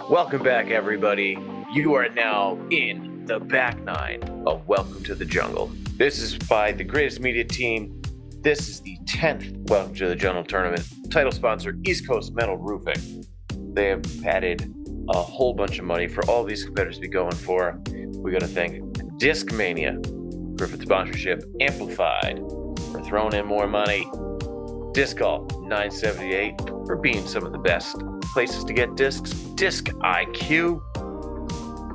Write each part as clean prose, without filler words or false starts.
Welcome back, everybody. You are now in the back nine of Welcome to the Jungle. This is by the Greatest Media Team. This is the 10th Welcome to the Jungle tournament. Title sponsor, East Coast Metal Roofing. They have added a whole bunch of money for all these competitors to be going for. We got to thank Discmania for the sponsorship, Amplified for throwing in more money, Disc Golf 978 for being some of the best places to get discs, Disc IQ,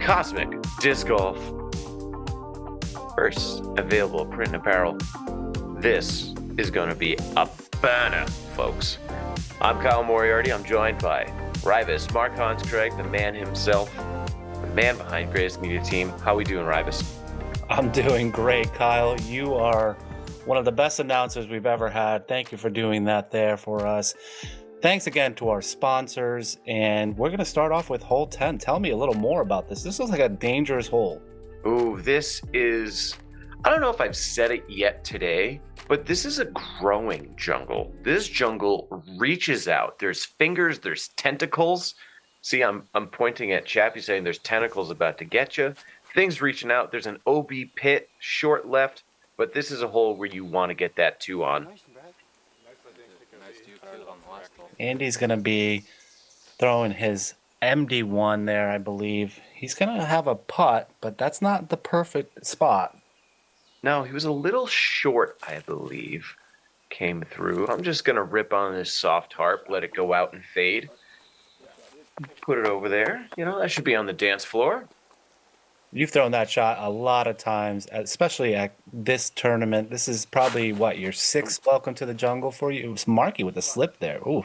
Cosmic Disc Golf, first available print and apparel. This is going to be a burner, folks. I'm Kyle Moriarty. I'm joined by Raivis Markons-Craig, the man himself, the man behind Greatest Media Team. How we doing, Raivis? I'm doing great, Kyle. You are one of the best announcers we've ever had. Thank you for doing that there for us. Thanks again to our sponsors, and we're going to start off with hole 10. Tell me a little more about this. This looks like a dangerous hole. Ooh, this is, I don't know if I've said it yet today, but this is a growing jungle. This jungle reaches out. There's fingers, there's tentacles. See, I'm pointing at Chappie saying there's tentacles about to get you. Things reaching out. There's an OB pit, short left, but this is a hole where you want to get that 2 on. Andy's going to be throwing his MD1 there, I believe. He's going to have a putt, but that's not the perfect spot. No, he was a little short, I believe, came through. I'm just going to rip on this soft harp, let it go out and fade. Put it over there. You know, that should be on the dance floor. You've thrown that shot a lot of times, especially at this tournament. This is probably, what, your 6th Welcome to the Jungle for you? It was Marky with a slip there. Ooh.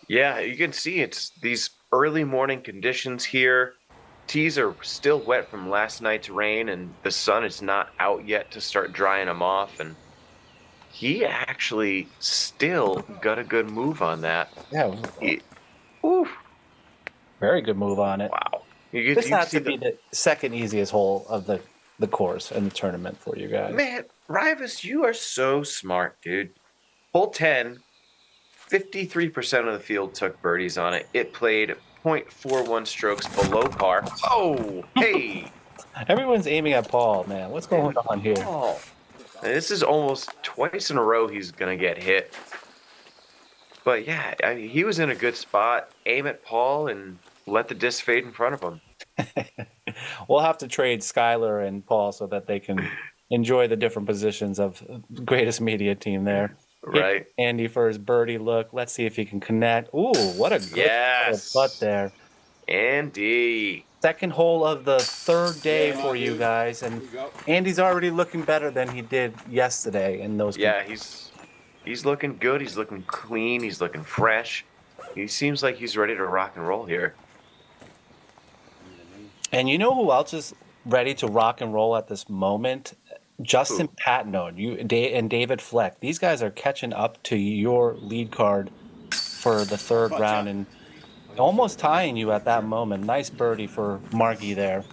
Yeah, you can see it's these early morning conditions here. Tees are still wet from last night's rain, and the sun is not out yet to start drying them off. And he actually still got a good move on that. Yeah. Very good move on it. Wow. This has to be the second easiest hole of the course and the tournament for you guys. Man, Raivis, you are so smart, dude. Hole 10, 53% of the field took birdies on it. It played 0.41 strokes below par. Oh, hey. Everyone's aiming at Paul, man. What's going on here? Paul. This is almost twice in a row he's going to get hit. But yeah, I mean, he was in a good spot. Aim at Paul and let the disc fade in front of him. We'll have to trade Skylar and Paul so that they can enjoy the different positions of Greatest Media Team there. Right. Andy for his birdie look. Let's see if he can connect. Ooh, what a good putt there. Andy. Second hole of the third day for you guys. And Andy's already looking better than he did yesterday in those. Yeah, he's looking good. He's looking clean. He's looking fresh. He seems like he's ready to rock and roll here. And you know who else is ready to rock and roll at this moment? Justin Patno and David Fleck. These guys are catching up to your lead card for the third round and almost tying you at that moment. Nice birdie for Marky there.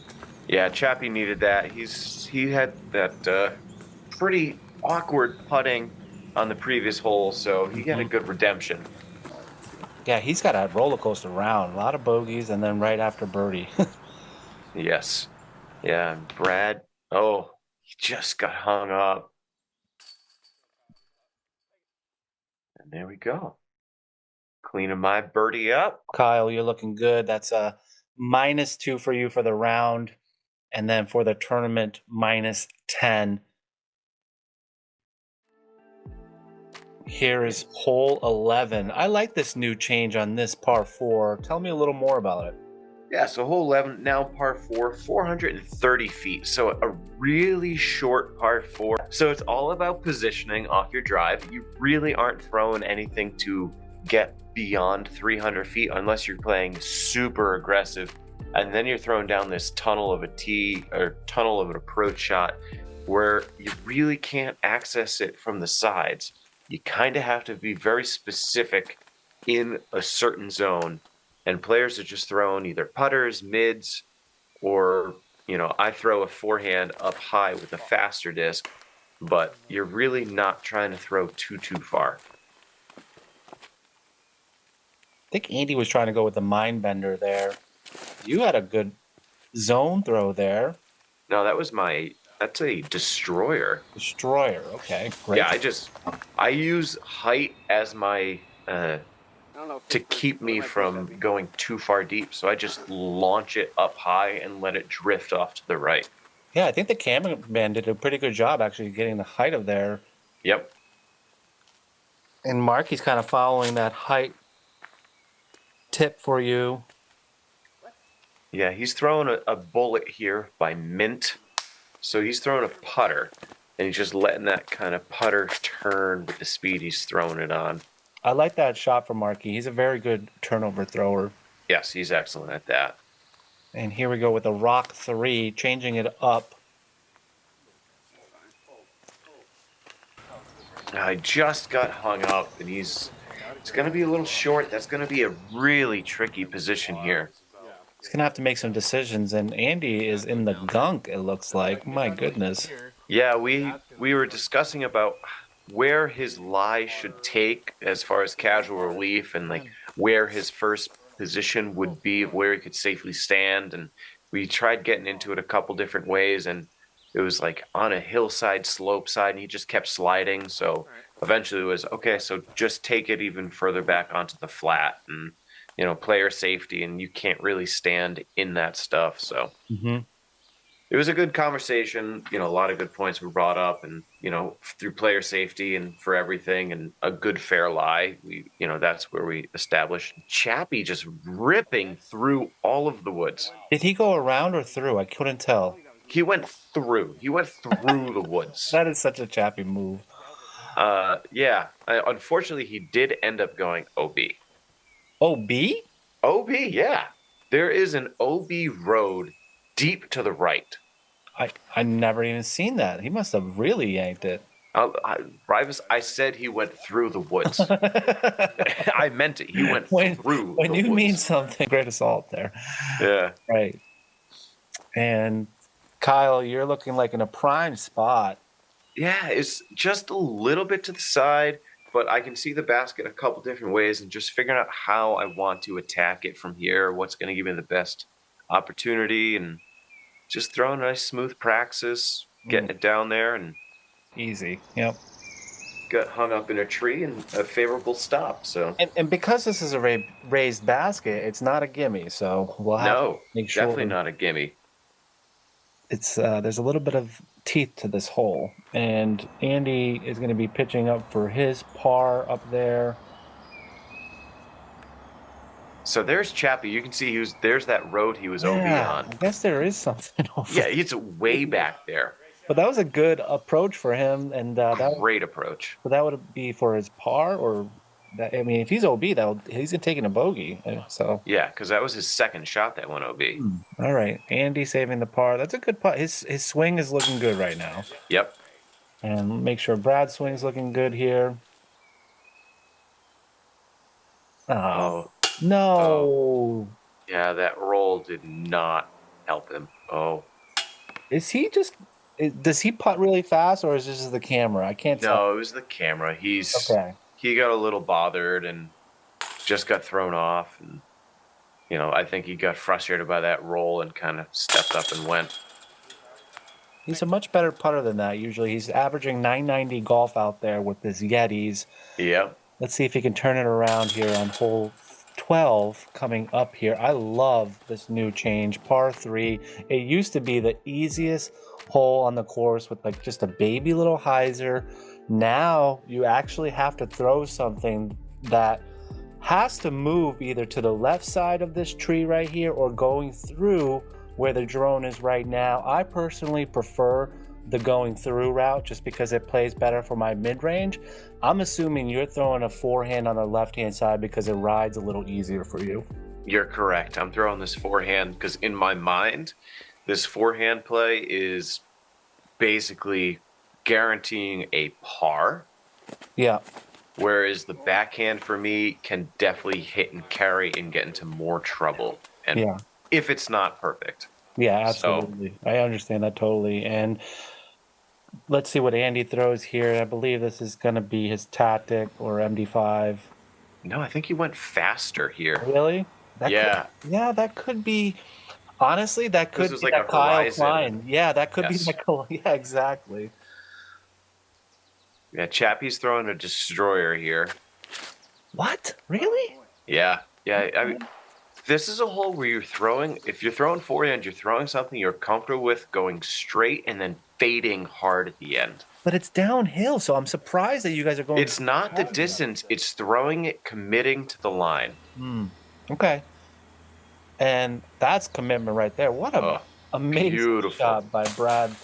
Yeah, Chappie needed that. He had that pretty awkward putting on the previous hole, so he got a good redemption. Yeah, he's got a roller coaster round. A lot of bogeys, and then right after birdie. Yes. Yeah, Brad. Oh, he just got hung up. And there we go. Cleaning my birdie up. Kyle, you're looking good. That's a -2 for you for the round. And then for the tournament, -10. Here is hole 11. I like this new change on this par 4. Tell me a little more about it. Yeah, so hole 11, now par 4, 430 feet. So a really short par 4. So it's all about positioning off your drive. You really aren't throwing anything to get beyond 300 feet unless you're playing super aggressive. And then you're throwing down this tunnel of a tee or tunnel of an approach shot where you really can't access it from the sides. You kind of have to be very specific in a certain zone. And players are just throwing either putters, mids, or, I throw a forehand up high with a faster disc, but you're really not trying to throw too far. I think Andy was trying to go with the mind bender there. You had a good zone throw there. No, that's a destroyer. Destroyer. Okay, great. Yeah, I use height as my to keep me from going too far deep. So I just launch it up high and let it drift off to the right. Yeah, I think the cameraman did a pretty good job actually getting the height of there. Yep. And Marky's kind of following that height tip for you. Yeah, he's throwing a bullet here by Mint. So he's throwing a putter, and he's just letting that kind of putter turn with the speed he's throwing it on. I like that shot from Marky. He's a very good turnover thrower. Yes, he's excellent at that. And here we go with a rock 3, changing it up. I just got hung up, and it's going to be a little short. That's going to be a really tricky position here. He's going to have to make some decisions, and Andy is in the gunk, it looks like. My goodness. Yeah, we were discussing about where his lie should take as far as casual relief and like where his first position would be, where he could safely stand. And we tried getting into it a couple different ways, and it was like on a hillside, slope side, and he just kept sliding. So eventually it was, okay, so just take it even further back onto the flat and, player safety, and you can't really stand in that stuff. So it was a good conversation. A lot of good points were brought up, and, through player safety and for everything and a good fair lie, that's where we established Chappie just ripping through all of the woods. Did he go around or through? I couldn't tell. He went through the woods. That is such a Chappie move. Yeah. Unfortunately, he did end up going OB. OB? OB, yeah. There is an OB road deep to the right. I never even seen that. He must have really yanked it. Raivis, I said he went through the woods. I meant it. He went through the woods. When you mean something, great assault there. Yeah. Right. And Kyle, you're looking like in a prime spot. Yeah, it's just a little bit to the side, but I can see the basket a couple different ways and just figuring out how I want to attack it from here, what's going to give me the best opportunity, and just throwing a nice smooth praxis, getting it down there, and easy. Yep. Got hung up in a tree and a favorable stop. So and because this is a raised basket, it's not a gimme. So we'll have to make sure. Definitely not a gimme. It's there's a little bit of teeth to this hole, and Andy is going to be pitching up for his par up there. So there's Chappie. You can see there's that road he was OB on. I guess there is something over there. Yeah, it's way back there. But that was a good approach for him, and great approach. But that would be for his par, or if he's OB, he's taking a bogey. So yeah, because that was his second shot that went OB. All right, Andy saving the par. That's a good putt. His swing is looking good right now. Yep. And make sure Brad's swing's looking good here. Oh no! Oh. Yeah, that roll did not help him. Oh. Is he just? Does he putt really fast, or is this the camera? I can't tell. No, it was the camera. He got a little bothered and just got thrown off. And, I think he got frustrated by that roll and kind of stepped up and went. He's a much better putter than that. Usually he's averaging 990 golf out there with his Yetis. Yeah. Let's see if he can turn it around here on hole 12 coming up here. I love this new change. Par 3. It used to be the easiest hole on the course with like just a baby little hyzer. Now you actually have to throw something that has to move either to the left side of this tree right here or going through where the drone is right now. I personally prefer the going through route just because it plays better for my mid-range. I'm assuming you're throwing a forehand on the left-hand side because it rides a little easier for you. You're correct. I'm throwing this forehand because in my mind, this forehand play is basically guaranteeing a par. Yeah. Whereas the backhand for me can definitely hit and carry and get into more trouble. And if it's not perfect. Yeah, absolutely. So, I understand that totally. And let's see what Andy throws here. I believe this is going to be his tactic or MD5. No, I think he went faster here. Really? Yeah. That could be. Honestly, that could This is be like a that Kyle horizon. Klein. Yeah, that could be Yes. that. Yeah, exactly. Yeah, Chappie's throwing a destroyer here. What? Really? Yeah. Yeah. I mean, this is a hole where if you're throwing forehand, you're throwing something you're comfortable with going straight and then fading hard at the end. But it's downhill, so I'm surprised that you guys are going. It's not the distance, it's throwing it, committing to the line. Okay. And that's commitment right there. What a amazing beautiful shot by Brad.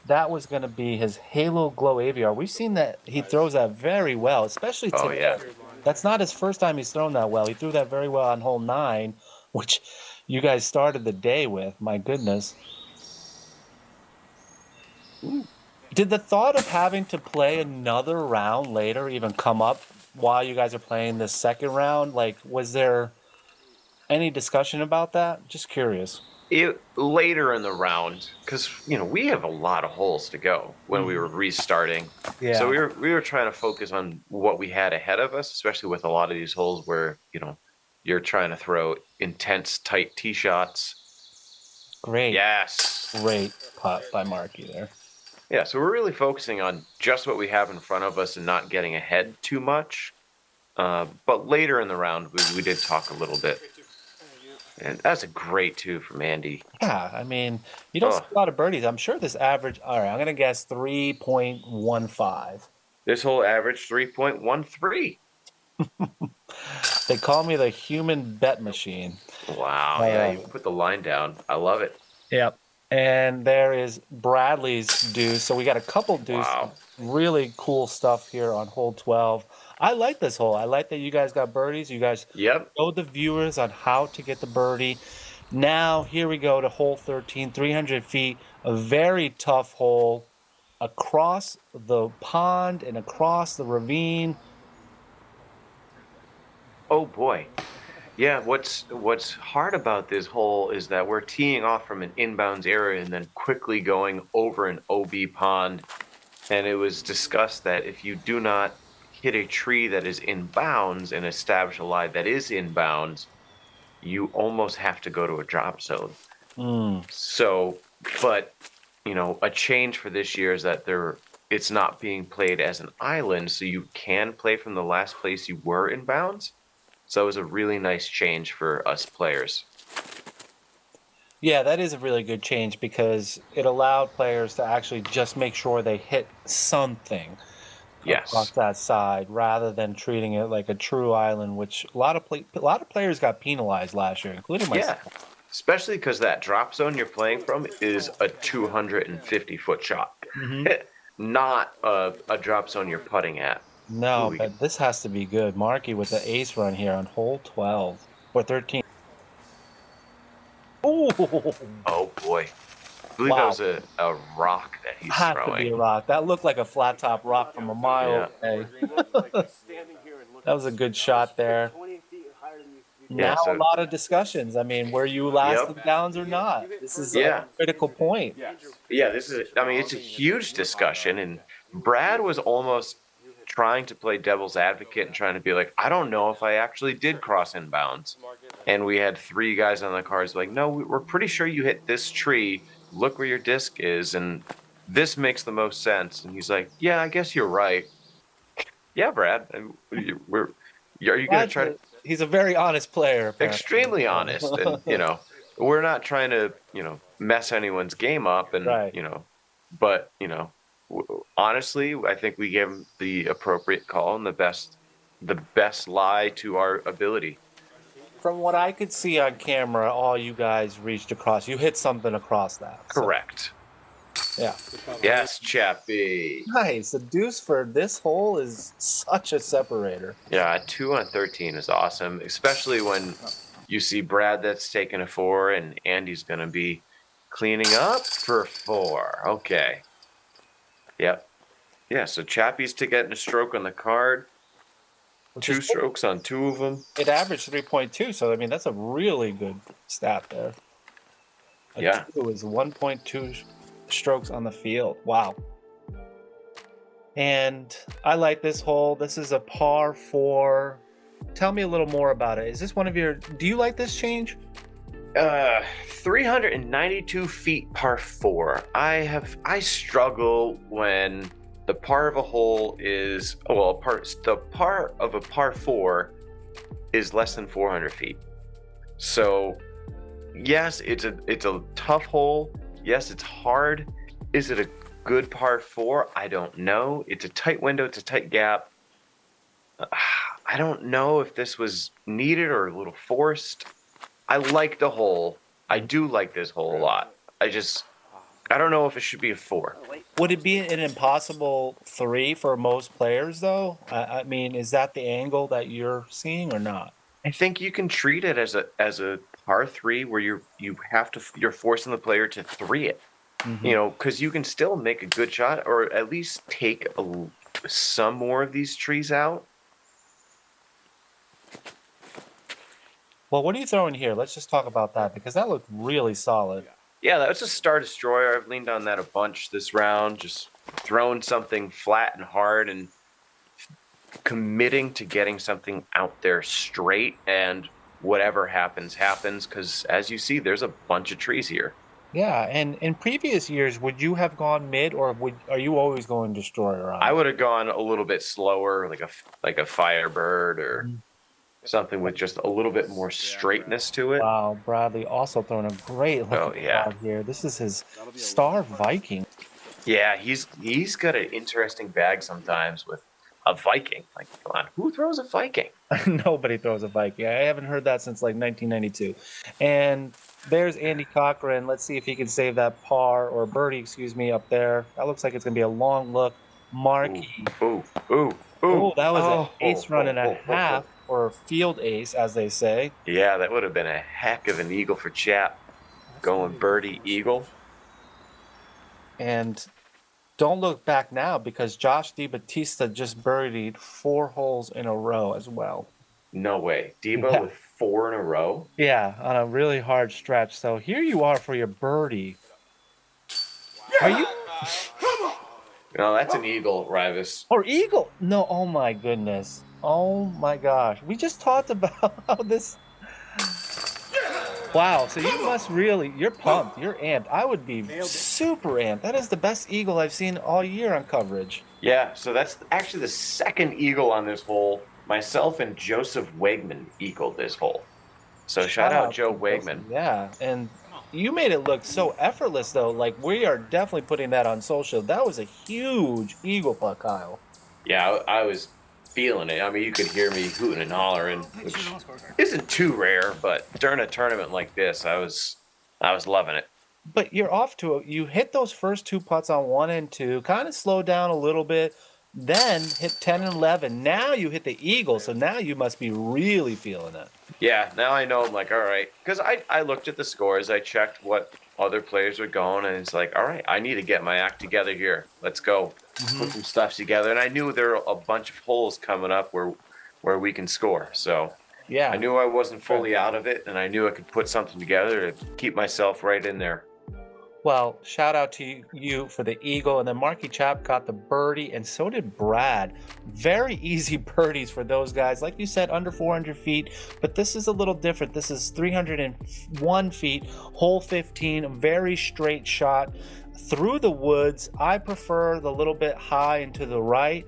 That was going to be his Halo Glow AVR. We've seen that he throws that very well, especially today. Oh, yeah. That's not his first time he's thrown that well. He threw that very well on hole 9, which you guys started the day with. My goodness. Did the thought of having to play another round later even come up while you guys are playing this second round? Like, was there any discussion about that? Just curious. Later in the round, because we have a lot of holes to go when we were restarting. Yeah. So we were trying to focus on what we had ahead of us, especially with a lot of these holes where you're trying to throw intense, tight tee shots. Great. Yes. Great putt by Marky there. Yeah, so we're really focusing on just what we have in front of us and not getting ahead too much. But later in the round, we did talk a little bit. And that's a great 2 from Andy. Yeah, I mean, you don't see a lot of birdies. I'm sure this average, all right, I'm going to guess 3.15. This whole average 3.13. They call me the human bet machine. Wow, yeah, you put the line down. I love it. Yep. And there is Bradley's deuce. So we got a couple deuces. Wow. Really cool stuff here on hole 12. I like this hole. I like that you guys got birdies. You guys showed the viewers on how to get the birdie. Now, here we go to hole 13, 300 feet. A very tough hole across the pond and across the ravine. Oh, boy. Yeah, what's hard about this hole is that we're teeing off from an inbounds area and then quickly going over an OB pond. And it was discussed that if you do not hit a tree that is in bounds and establish a lie that is in bounds, you almost have to go to a drop zone. So, but, a change for this year is that it's not being played as an island, so you can play from the last place you were in bounds. So it was a really nice change for us players. Yeah, that is a really good change because it allowed players to actually just make sure they hit something across that side rather than treating it like a true island, which a lot of players got penalized last year, including myself. Yeah, especially because that drop zone you're playing from is a 250-foot shot, not a drop zone you're putting at. No, but this has to be good. Marky with the ace run here on hole 12 or 13. Oh, boy. I believe that was a rock that he's throwing. Had to be a rock. That looked like a flat top rock from a mile away. That was a good shot there. Now a lot of discussions. I mean, were you last in bounds or not? This is a critical point. Yeah, it's a huge discussion. And Brad was almost trying to play devil's advocate and trying to be like, I don't know if I actually did cross inbounds. And we had 3 guys on the cards like, no, we're pretty sure you hit this tree. Look where your disc is, and this makes the most sense. And he's like, yeah, I guess you're right. Yeah, Brad, are you going to try to... He's a very honest player. Apparently. Extremely honest. And, we're not trying to, mess anyone's game up. And, but, honestly, I think we gave him the appropriate call and the best lie to our ability. From what I could see on camera, all you guys reached across. You hit something across that. Correct. So. Yeah. Yes, Chappie. Nice. The deuce for this hole is such a separator. Yeah, 2 on 13 is awesome, especially when you see Brad that's taking a 4 and Andy's going to be cleaning up for 4. Okay. Yep. Yeah, so Chappie's to getting a stroke on the card. 2 strokes on 2 of them. It averaged 3.2, so I mean that's a really good stat there. 2 is 1.2 strokes on the field. Wow. And I like this hole. This is a par 4 Tell me a little more about it. Is this one of your? Do you like this change? 392 feet par four. I struggle when the par of a hole is the par of a par four is less than 400 feet. So yes, it's a tough hole. Yes, it's hard. Is it a good par four? I don't know. It's a tight window. It's a tight gap. I don't know if this was needed or a little forced. I like the hole. I do like this hole a lot. I don't know if it should be a 4. Would it be an impossible 3 for most players, though? I mean, is that the angle that you're seeing or not? I think you can treat it as a par 3 where you're forcing the player to 3 it. Mm-hmm. You know, because you can still make a good shot or at least take some more of these trees out. Well, what are you throwing here? Let's just talk about that because that looked really solid. Yeah, that was a Star Destroyer. I've leaned on that a bunch this round, just throwing something flat and hard and committing to getting something out there straight, and whatever happens, happens, because as you see, there's a bunch of trees here. Yeah, and in previous years, would you have gone mid or are you always going Destroyer on? I would have gone a little bit slower, like a Firebird or something with just a little bit more straightness to it. Wow, Bradley also throwing a great look here. This is his Star Viking. Yeah, he's got an interesting bag sometimes with a Viking. Like, come on, who throws a Viking? Nobody throws a Viking. I haven't heard that since like 1992. And there's Andy Cochran. Let's see if he can save that par or birdie, excuse me, up there. That looks like it's going to be a long look. Marky. Ooh. That was an ace run and a half, or a field ace, as they say. Yeah, that would have been a heck of an eagle for Chap. Going birdie eagle. And don't look back now because Josh DiBattista just birdied 4 holes in a row as well. No way. Debo with 4 in a row? Yeah, on a really hard stretch. So here you are for your birdie. Are you... No, that's an eagle, Raivis. Or eagle? No, oh my goodness. Oh my gosh. We just talked about how this... Wow, so you must really... You're pumped. You're amped. I would be super amped. That is the best eagle I've seen all year on coverage. Yeah, so that's actually the second eagle on this hole. Myself and Joseph Wegman eagled this hole. So shout out Joe Wegman. Yeah, and you made it look so effortless, though. Like, we are definitely putting that on social. That was a huge eagle putt, Kyle. Yeah, I was feeling it. I mean, you could hear me hooting and hollering, which isn't too rare, but during a tournament like this, I was loving it. But you're off to it. You hit those first 2 putts on 1 and 2, kind of slowed down a little bit, then hit 10 and 11. Now you hit the eagle, so now you must be really feeling it. Yeah, now I know. I'm like, all right, because I looked at the scores, I checked what other players were going, and it's like, all right, I need to get my act together here. Let's go. Put some stuff together. And I knew there were a bunch of holes coming up where we can score. So yeah, I knew I wasn't fully out of it, and I knew I could put something together to keep myself right in there. Well, shout out to you for the eagle, and then Marky Chap got the birdie, and so did Brad. Very easy birdies for those guys. Like you said, under 400 feet, but this is a little different. This is 301 feet, hole 15, a very straight shot through the woods. I prefer the little bit high and to the right.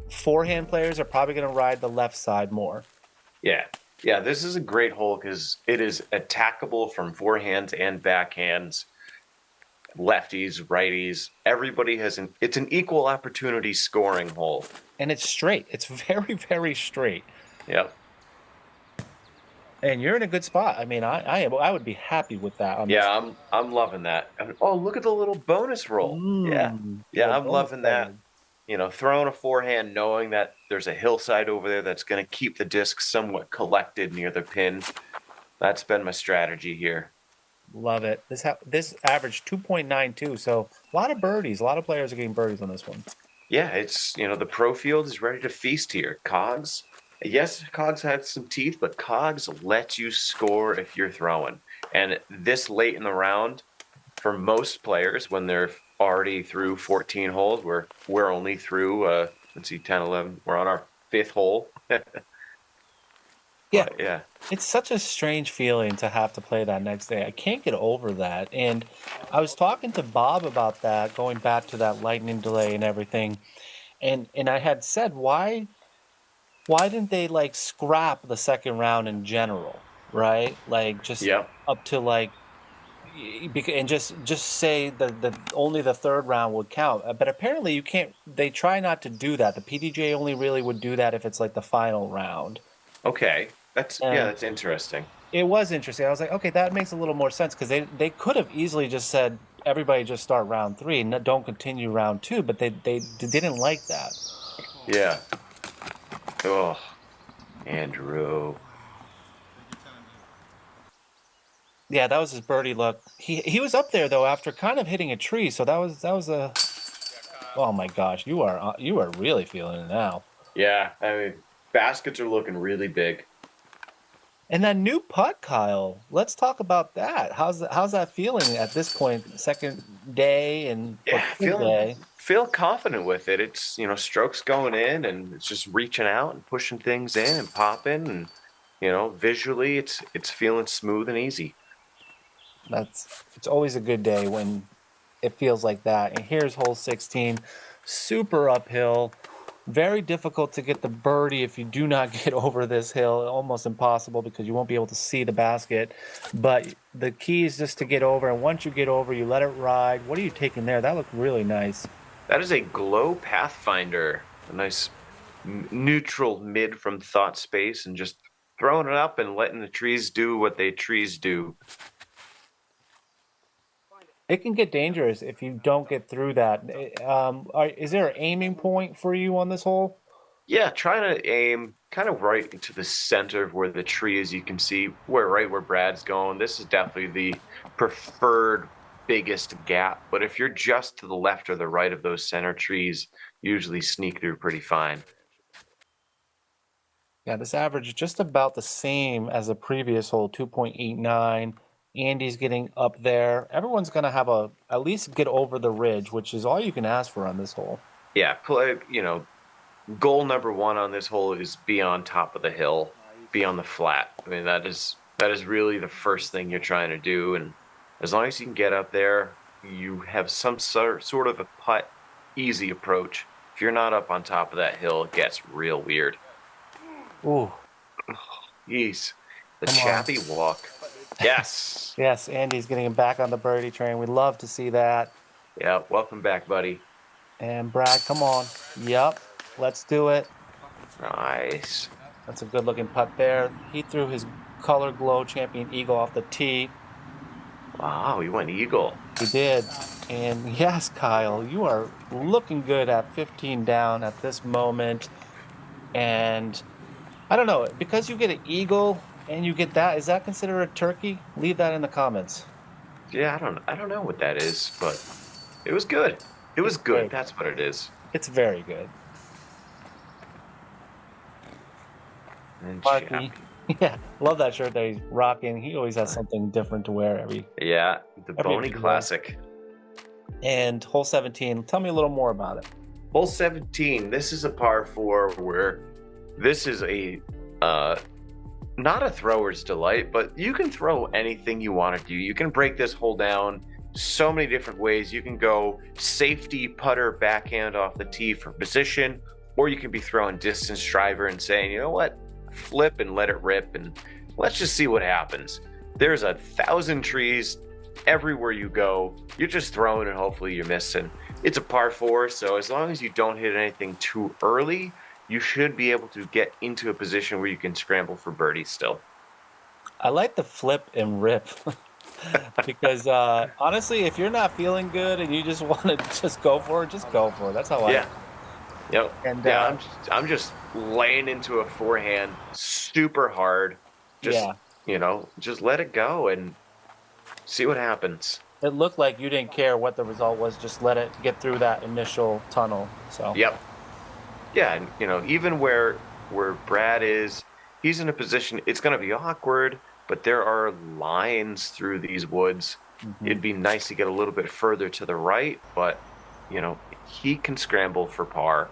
Forehand players are probably going to ride the left side more. Yeah, this is a great hole because it is attackable from forehands and backhands. Lefties, righties, everybody it's an equal opportunity scoring hole. And it's straight. It's very, very straight. Yep. And you're in a good spot. I mean, I would be happy with that. Yeah, I'm loving that. Oh, look at the little bonus roll. Yeah, I'm loving that. You know, throwing a forehand, knowing that there's a hillside over there that's going to keep the disc somewhat collected near the pin. That's been my strategy here. Love it. This averaged 2.92, so a lot of birdies. A lot of players are getting birdies on this one. Yeah, it's, the pro field is ready to feast here. Cogs, yes, Cogs had some teeth, but Cogs lets you score if you're throwing. And this late in the round, for most players, when they're already through 14 holes, we're only through, 10, 11. We're on our 5th hole. Yeah. But yeah. It's such a strange feeling to have to play that next day. I can't get over that. And I was talking to Bob about that, going back to that lightning delay and everything. And I had said, why didn't they like scrap the second round in general, right? Like just Yep. up to like and just say the only the third round would count. But apparently you can't. They try not to do that. The PDJ only really would do that if it's like the final round. Okay. And That's interesting. it was interesting. I was like, okay, that makes a little more sense because they could have easily just said everybody just start round 3 and don't continue round 2, but they didn't like that. Yeah. Oh, Andrew. Yeah, that was his birdie luck. He was up there though after kind of hitting a tree, so that was a. Oh my gosh, you are really feeling it now. Yeah, I mean, baskets are looking really big. And that new putt, Kyle. Let's talk about that. How's that feeling at this point? Second day and Yeah, third day. feel confident with it. It's, strokes going in and it's just reaching out and pushing things in and popping and, visually it's feeling smooth and easy. It's always a good day when it feels like that. And here's hole 16, super uphill, very difficult to get the birdie if you do not get over this hill. Almost impossible because you won't be able to see the basket. But the key is just to get over, and once you get over, you let it ride. What are you taking there? That looked really nice. That is a Glow Pathfinder, a nice neutral mid from ThoughtSpace, and just throwing it up and letting the trees do what they trees do. It can get dangerous if you don't get through that. Is there an aiming point for you on this hole? Yeah, trying to aim kind of right into the center of where the tree is. You can see right where Brad's going. This is definitely the preferred biggest gap. But if you're just to the left or the right of those center trees, usually sneak through pretty fine. Yeah, this average is just about the same as the previous hole, 2.89. Andy's getting up there. Everyone's going to have at least get over the ridge, which is all you can ask for on this hole. Yeah, goal number one on this hole is be on top of the hill, be on the flat. I mean, that is really the first thing you're trying to do. And as long as you can get up there, you have some sort of a putt easy approach. If you're not up on top of that hill, it gets real weird. Ooh. Jeez. The chappy walk. Yes. Yes, Andy's getting him back on the birdie train. We love to see that. Yeah, welcome back, buddy. And Brad, come on. Yep, let's do it. Nice. That's a good looking putt there. He threw his Color Glow Champion Eagle off the tee. Wow, he went eagle. He did. And yes, Kyle, you are looking good at 15 down at this moment. And I don't know, because you get an eagle and you get that, is that considered a turkey? Leave that in the comments. Yeah, I don't know what that is, but it was good. It was good. Great. That's what it is. It's very good. And Marky. Yeah, love that shirt that he's rocking. He always has something different to wear every Boney Classic. And hole 17, tell me a little more about it. Hole 17, this is a par 4 where this is a not a thrower's delight, but you can throw anything you want to do. You can break this hole down so many different ways. You can go safety putter backhand off the tee for position, or you can be throwing distance driver and saying, you know what, flip and let it rip and let's just see what happens. There's 1,000 trees everywhere you go. You're just throwing and hopefully you're missing. It's a par 4, so as long as you don't hit anything too early, you should be able to get into a position where you can scramble for birdies still. I like the flip and rip because honestly, if you're not feeling good and you just want to just go for it, just go for it. That's how I. Yep. And I'm just laying into a forehand super hard. Just just let it go and see what happens. It looked like you didn't care what the result was. Just let it get through that initial tunnel. So. Yep. Yeah, and even where Brad is, he's in a position. It's going to be awkward, but there are lines through these woods. Mm-hmm. It'd be nice to get a little bit further to the right, but he can scramble for par.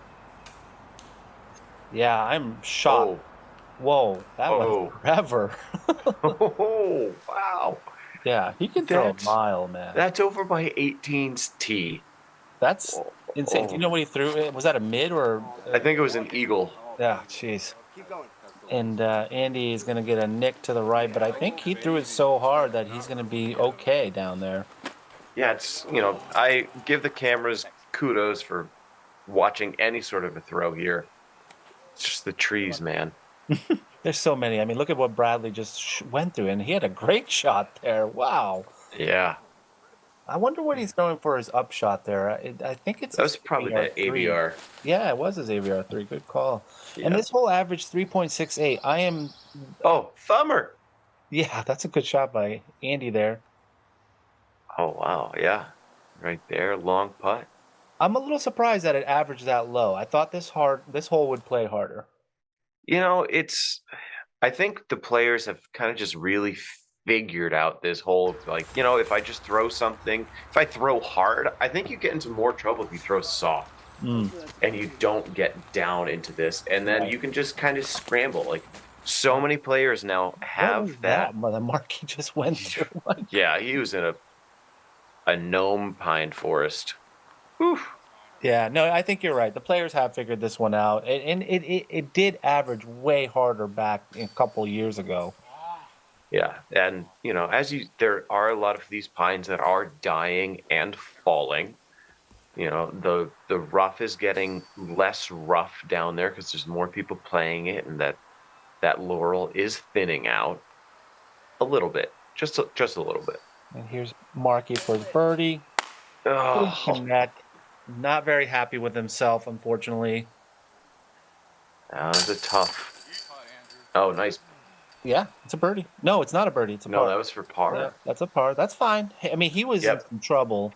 Yeah, I'm shocked. Whoa, that went Oh, forever. oh, wow. Yeah, he can throw a That's mile, man. that's over by 18's tee. That's Oh, insane. Do you oh. know what he threw? Was that a mid or? I think it was an eagle. Yeah, jeez. And Andy is going to get a nick to the right, but I think he threw it so hard that he's going to be okay down there. Yeah, it's, I give the cameras kudos for watching any sort of a throw here. It's just the trees, man. There's so many. I mean, look at what Bradley just went through, and he had a great shot there. Wow. Yeah, I wonder what he's throwing for his up shot there. I think it's that his was probably AVR that 3. AVR. Yeah, it was his AVR 3. Good call. And Yeah. this whole average 3.68. I am. Oh, thumber. Yeah, that's a good shot by Andy there. Oh, wow. Yeah. Right there. Long putt. I'm a little surprised that it averaged that low. I thought this hole would play harder. I think the players have kind of just really figured out this whole, like, if I just throw something, if I throw hard, I think you get into more trouble if you throw soft and you don't get down into this. And then you can just kind of scramble. Like, so many players now have that. The Marky just went through. Yeah, he was in a gnome pine forest. Whew. Yeah, no, I think you're right. The players have figured this one out, and it did average way harder back a couple years ago. Yeah, and there are a lot of these pines that are dying and falling. The rough is getting less rough down there because there's more people playing it, and that laurel is thinning out a little bit, just a little bit. And here's Marky for his birdie. Oh, Not very happy with himself, unfortunately. that was a tough. Oh, nice. Yeah, it's a birdie. No, it's not a birdie. It's a par. No, that was for par. Yeah, that's a par. That's fine. I mean, he was in some trouble.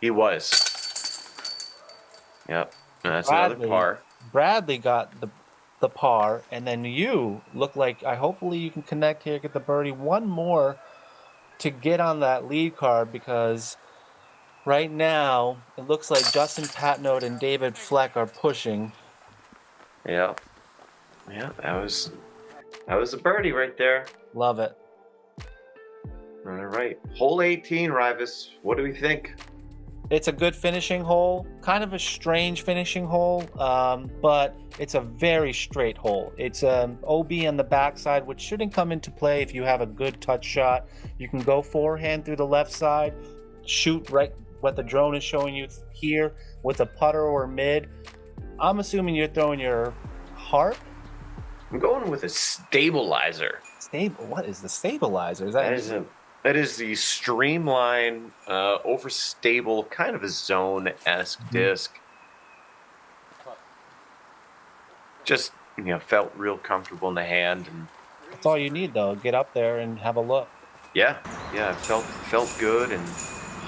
He was. Yep. That's another par. Bradley got the par, and then you look like hopefully you can connect here, get the birdie. One more to get on that lead card, because right now it looks like Justin Patnode and David Fleck are pushing. Yeah. Yeah, that was a birdie right there. Love it. All right. Hole 18, Raivis. What do we think? It's a good finishing hole, kind of a strange finishing hole, but it's a very straight hole. It's an OB on the backside, which shouldn't come into play if you have a good touch shot. You can go forehand through the left side, shoot right what the drone is showing you here with a putter or mid. I'm assuming you're throwing your heart. I'm going with a stabilizer. What is the stabilizer? That is the streamline, overstable, kind of a zone-esque disc. Just, felt real comfortable in the hand. And that's all you need, though. Get up there and have a look. Yeah, felt good and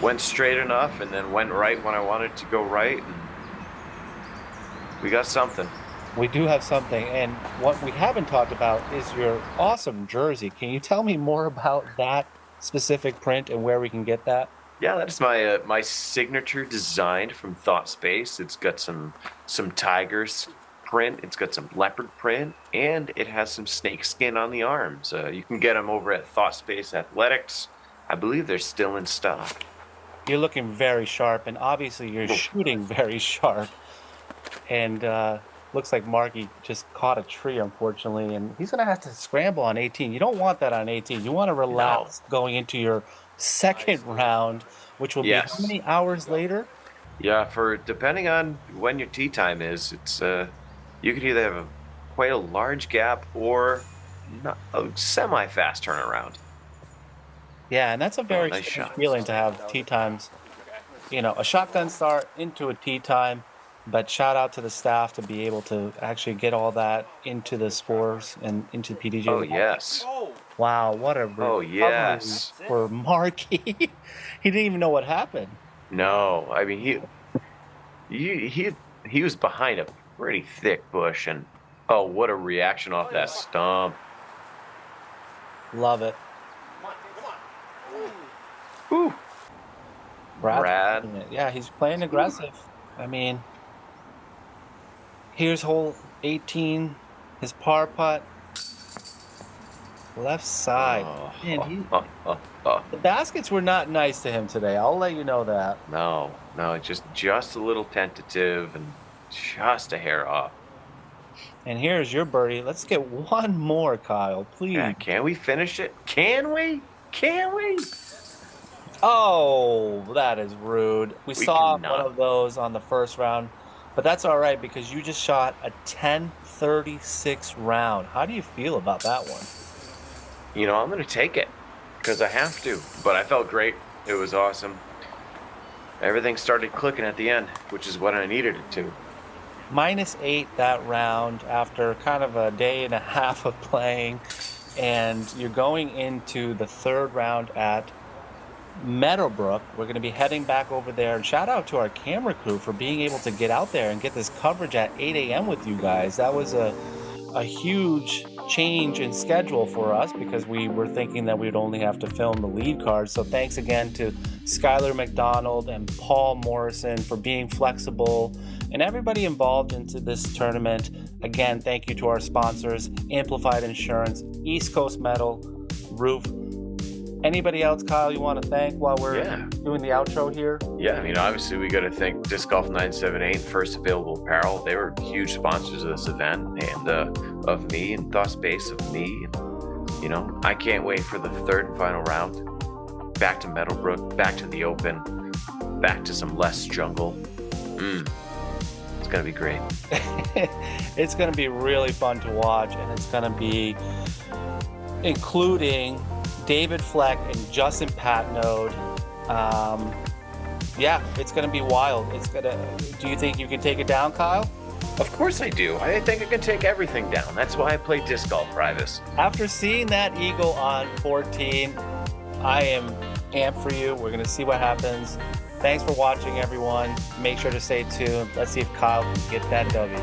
went straight enough, and then went right when I wanted to go right. And we got something. We do have something, and what we haven't talked about is your awesome jersey. Can you tell me more about that specific print and where we can get that? Yeah, that is my signature design from ThoughtSpace. It's got some tigers print, it's got some leopard print, and it has some snake skin on the arms. You can get them over at ThoughtSpace Athletics. I believe they're still in stock. You're looking very sharp, and obviously you're shooting very sharp. And looks like Marky just caught a tree, unfortunately, and he's going to have to scramble on 18. You don't want that on 18. You want to relax going into your second round, which will be how many hours later? Yeah, depending on when your tee time is, it's you could either have quite a large gap or a semi-fast turnaround. Yeah, and that's a very nice feeling to have tee times. A shotgun start into a tee time. But shout out to the staff to be able to actually get all that into the scores and into PDJ. Oh, yes. Wow, what a recovery for Marky. He didn't even know what happened. No, I mean he was behind a pretty thick bush, and oh, what a reaction off that stump. Love it. Whew. Brad. Yeah, he's playing aggressive. I mean, here's hole 18, his par putt. left side. Oh, Man, oh. the baskets were not nice to him today. I'll let you know that. No, just a little tentative and just a hair off. And here's your birdie. Let's get one more, Kyle, please. Yeah, can we finish it? Can we? Oh, that is rude. We saw cannot. one of those on the first round, but that's all right because you just shot a 10-36 round. How do you feel about that one? You know, I'm going to take it because I have to, but I felt great. It was awesome. Everything started clicking at the end, which is what I needed it to. -8 that round after kind of a day and a half of playing, and you're going into the third round at Meadowbrook. We're going to be heading back over there, and shout out to our camera crew for being able to get out there and get this coverage at 8 a.m. with you guys. That was a huge change in schedule for us because we were thinking that we'd only have to film the lead card. So thanks again to Skylar McDonald and Paul Morrison for being flexible and everybody involved into this tournament. Again, thank you to our sponsors, Amplified Insurance, East Coast Metal, Roof. Anybody else, Kyle, you want to thank while we're doing the outro here? Yeah, I mean, obviously we got to thank Disc Golf 978, First Available Apparel. They were huge sponsors of this event, and of me, and ThoughtSpace of me. And, you know, I can't wait for the third and final round. Back to Meadowbrook, back to the Open, back to some less jungle. It's going to be great. It's going to be really fun to watch, and it's going to be including David Fleck and Justin Patnode. Yeah, it's going to be wild. Do you think you can take it down, Kyle? Of course I do. I think I can take everything down. That's why I play disc golf, Raivis. After seeing that eagle on 14, I am amped for you. We're going to see what happens. Thanks for watching, everyone. Make sure to stay tuned. Let's see if Kyle can get that W.